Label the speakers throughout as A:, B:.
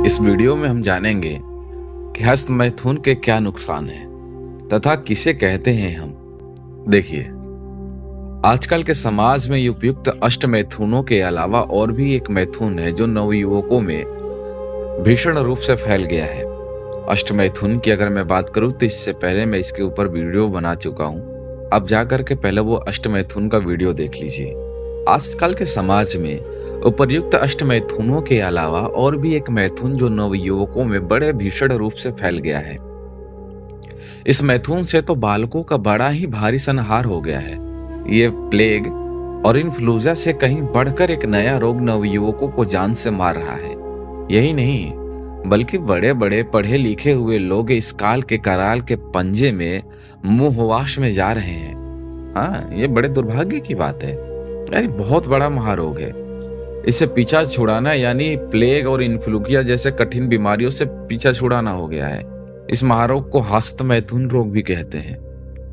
A: इस वीडियो में हम जानेंगे कि हस्त मैथुन के क्या नुकसान हैं तथा किसे कहते हैं हम। देखिए, आजकल के समाज में उपयुक्त अष्ट मैथुनों के अलावा और भी एक मैथुन है जो नवयुवकों में भीषण रूप से फैल गया है। अष्ट मैथुन की अगर मैं बात करूं तो इससे पहले मैं इसके ऊपर वीडियो बना चुका हूं। अब जाकर के पहले वो अष्ट मैथुन का वीडियो देख लीजिए। आजकल के समाज में उपर्युक्त अष्ट मैथुनों के अलावा और भी एक मैथुन जो नवयुवकों में बड़े भीषण रूप से फैल गया है। इस मैथुन से तो बालकों का बड़ा ही भारी संहार हो गया है। ये प्लेग और इन्फ्लुएंजा से कहीं बढ़कर एक नया रोग नवयुवकों को जान से मार रहा है। यही नहीं, बल्कि बड़े बड़े पढ़े लिखे हुए लोग इस काल के कराल के पंजे में मुंहवाश में जा रहे हैं। हाँ, ये बड़े दुर्भाग्य की बात है। यानी बहुत बड़ा महारोग है। इसे पीछा छुड़ाना यानी प्लेग और इन्फ्लुएंजा जैसे कठिन बीमारियों से पीछा छुड़ाना हो गया है। इस महारोग को हस्त मैथुन रोग भी कहते हैं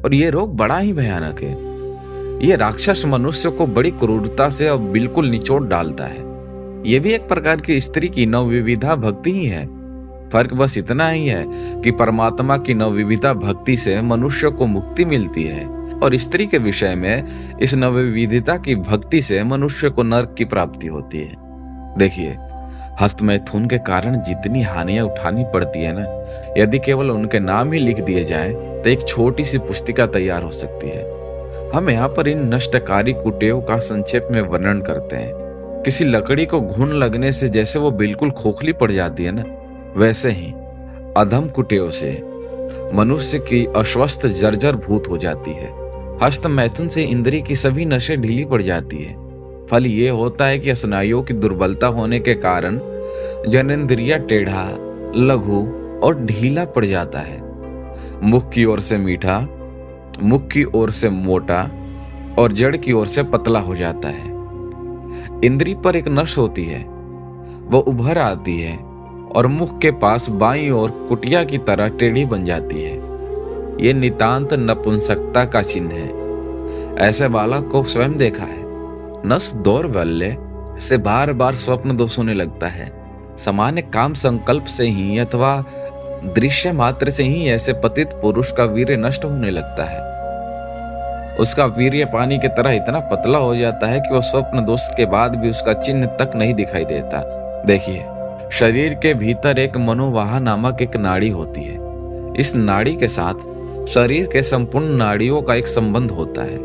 A: और ये रोग बड़ा ही भयानक है। ये राक्षस मनुष्य को बड़ी क्रूरता से और बिल्कुल निचोड़ डालता है। ये भी एक प्रकार की स्त्री की नवविविधा भक्ति ही है। फर्क बस इतना ही है कि परमात्मा की नवविविधा भक्ति से मनुष्य को मुक्ति मिलती है और स्त्री के विषय में इस नवविविधता की भक्ति से मनुष्य को नरक की प्राप्ति होती है। देखिए, हस्त मैथुन के कारण जितनी हानियां उठानी पड़ती है ना, यदि केवल उनके नाम ही लिख दिए जाएं तो एक छोटी सी पुस्तिका तैयार हो सकती है। हम यहाँ पर इन नष्टकारी कुटेव का संक्षेप में वर्णन करते हैं। किसी लकड़ी को घुन लगने से जैसे वो बिल्कुल खोखली पड़ जाती है ना, वैसे ही अधम कुटेव से मनुष्य की अस्वस्थ जर्जर भूत हो जाती है। हस्त मैथुन से इंद्रिय की सभी नसें ढीली पड़ जाती है। फल ये होता है कि स्नायुओं की दुर्बलता होने के कारण जननेंद्रिय टेढ़ा, लघु और ढीला पड़ जाता है। मुख की ओर से मीठा, मुख की ओर से मोटा और जड़ की ओर से पतला हो जाता है। इंद्री पर एक नस होती है, वह उभर आती है और मुख के पास बाईं ओर कुटिया की तरह टेढ़ी बन जाती है। ये नितांत नपुंसकता का चिन्ह है। ऐसे बालक को स्वयं देखा है। नस दौर्बल्य से बार बार स्वप्न दोष होने लगता है। सामान्य काम संकल्प से ही अथवा दृश्य मात्र से ही ऐसे पतित पुरुष का वीर्य नष्ट होने लगता है। उसका वीर्य पानी की तरह इतना पतला हो जाता है कि वह स्वप्न दोष के बाद भी उसका चिन्ह तक नहीं दिखाई देता। देखिए, शरीर के भीतर एक मनोवाह नामक एक नाड़ी होती है। इस नाड़ी के साथ शरीर के संपूर्ण नाड़ियों का एक संबंध होता है।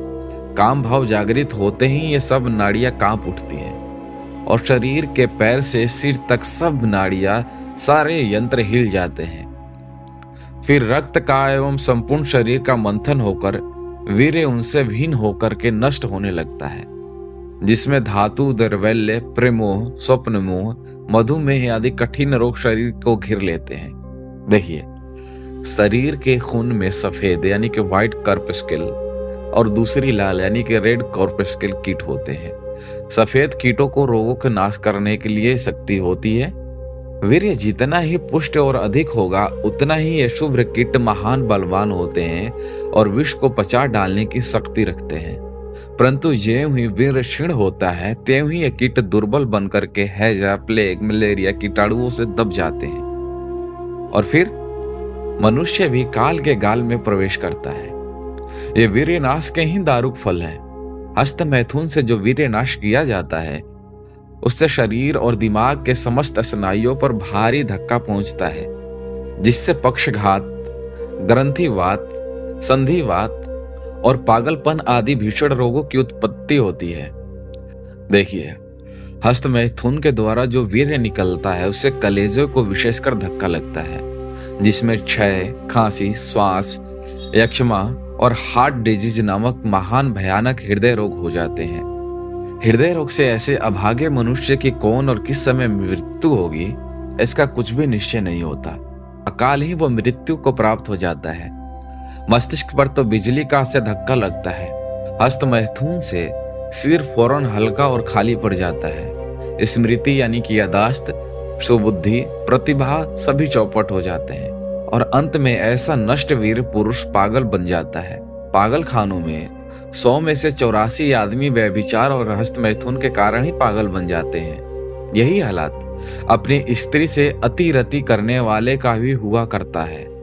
A: काम भाव जागृत होते ही ये सब नाड़ियां कांप उठती हैं और शरीर के पैर से सिर तक सब नाड़ियां, सारे यंत्र हिल जाते हैं। फिर रक्त का एवं संपूर्ण शरीर का मंथन होकर वीर्य उनसे भिन्न होकर के नष्ट होने लगता है, जिसमें धातु, दौर्बल्य, प्रेमोह, स्वप्नमोह, मधुमेह आदि कठिन रोग शरीर को घेर लेते हैं। देखिए, शरीर के खून में सफेद यानी कि व्हाइट कॉर्पस्कल और दूसरी लाल यानी कि रेड कॉर्पस्कल कीट होते हैं। सफेद कीटों को रोगों का नाश करने के लिए शक्ति होती है। वीर्य जितना ही पुष्ट और अधिक होगा उतना ही ये शुभ्र कीट महान बलवान होते हैं और विष को पचा डालने की शक्ति रखते हैं। परंतु ज्यों ही वीर्य क्षीण होता है त्यों ही ये कीट दुर्बल बनकर के हैजा, प्लेग, मलेरिया कीटाणुओं से दब जाते हैं और फिर मनुष्य भी काल के गाल में प्रवेश करता है। ये वीर्य नाश के ही दारुक फल है। हस्त मैथुन से जो वीर्य नाश किया जाता है उससे शरीर और दिमाग के समस्त स्नायुओं पर भारी धक्का पहुंचता है, जिससे पक्षघात, ग्रंथिवात, संधिवात और पागलपन आदि भीषण रोगों की उत्पत्ति होती है। देखिए, हस्त मैथुन के द्वारा जो वीर्य निकलता है उससे कलेजे को विशेषकर धक्का लगता है, जिसमें क्षय, खांसी, श्वास, यक्ष्मा और हार्ट डिजीज नामक महान भयानक हृदय रोग हो जाते हैं। हृदय रोग से ऐसे अभागे मनुष्य की कौन और किस समय मृत्यु होगी इसका कुछ भी निश्चय नहीं होता। अकाल ही वो मृत्यु को प्राप्त हो जाता है। मस्तिष्क पर तो बिजली का से धक्का लगता है। हस्त मैथुन से सिर फौरन हल्का और खाली पड़ जाता है। स्मृति यानी कि यादाश्त, सुबुद्धि, प्रतिभा सभी चौपट हो जाते हैं और अंत में ऐसा नष्ट वीर पुरुष पागल बन जाता है। पागल खानों में 100 में से 84 आदमी व्यभिचार और हस्त मैथुन के कारण ही पागल बन जाते हैं। यही हालात अपनी स्त्री से अति रति करने वाले का भी हुआ करता है।